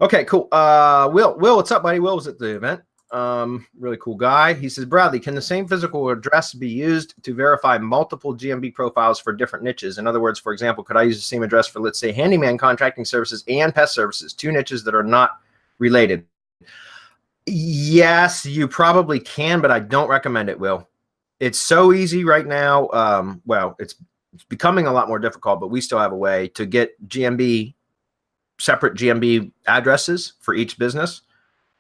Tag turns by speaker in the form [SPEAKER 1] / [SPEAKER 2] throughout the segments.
[SPEAKER 1] Okay, cool. Will, what's up, buddy? Will was at the event. Really cool guy. He says, Bradley, can the same physical address be used to verify multiple GMB profiles for different niches? In other words, for example, could I use the same address for, let's say, handyman contracting services and pest services, two niches that are not related? Yes, you probably can, but I don't recommend it, Will. It's so easy right now. Well, it's becoming a lot more difficult, but we still have a way to get separate GMB addresses for each business.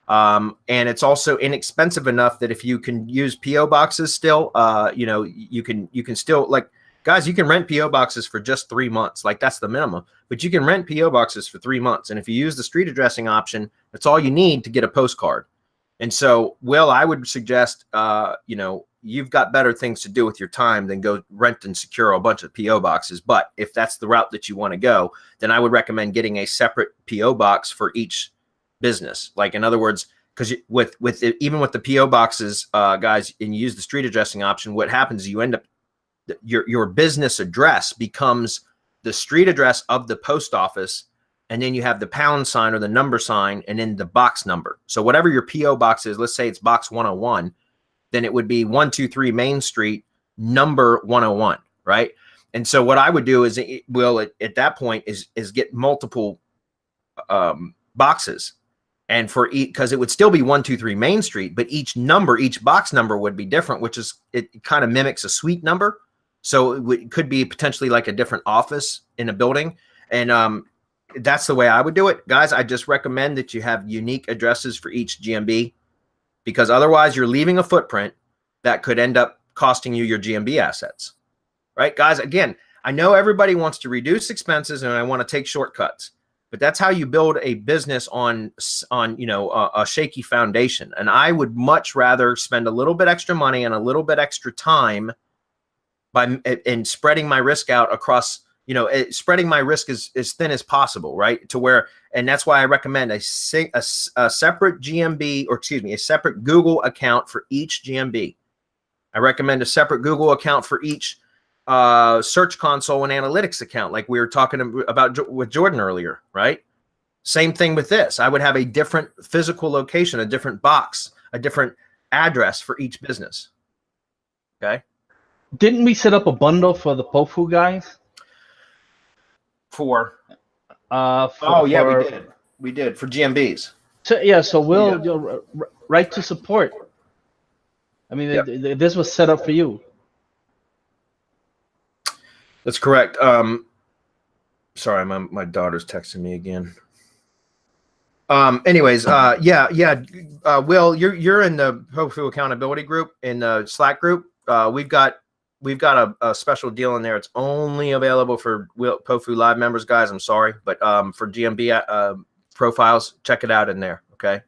[SPEAKER 1] And it's also inexpensive enough that if you can use PO boxes still, you can still, like, guys, you can rent PO boxes for just 3 months. Like, that's the minimum, but you can rent PO boxes for 3 months. And if you use the street addressing option, that's all you need to get a postcard. And so, Will, I would suggest, you've got better things to do with your time than go rent and secure a bunch of PO boxes. But if that's the route that you want to go, then I would recommend getting a separate PO box for each business. Like, in other words, because even with the PO boxes, guys, and you use the street addressing option, what happens is you end up, your business address becomes the street address of the post office, and then you have the pound sign or the number sign, and then the box number. So whatever your PO box is, let's say it's box 101, then it would be 123 Main Street, number 101, right? And so what I would do is, at that point is get multiple boxes, and for each, because it would still be 123 Main Street, but each box number would be different, which is, it kind of mimics a suite number. So it could be potentially like a different office in a building. And that's the way I would do it. Guys, I just recommend that you have unique addresses for each GMB, because otherwise you're leaving a footprint that could end up costing you your GMB assets, right? Guys, again, I know everybody wants to reduce expenses and I want to take shortcuts, but that's how you build a business on a shaky foundation. And I would much rather spend a little bit extra money and a little bit extra time in spreading my risk out across, spreading my risk as thin as possible, right? To where, and that's why I recommend a separate GMB, or excuse me, a separate Google account for each GMB. I recommend a separate Google account for each Search Console and analytics account, like we were talking about with Jordan earlier, right? Same thing with this. I would have a different physical location, a different box, a different address for each business. Okay.
[SPEAKER 2] Didn't we set up a bundle for the POFU guys?
[SPEAKER 1] We did for GMBs.
[SPEAKER 2] So yeah, so we'll right to support. I mean, yep. This was set up for you.
[SPEAKER 1] That's correct. Sorry, my daughter's texting me again. Anyways, Will, you're in the POFU accountability group, in the Slack group. We've got a special deal in there. It's only available for POFU Live members, guys. I'm sorry, but for GMB profiles, check it out in there. Okay.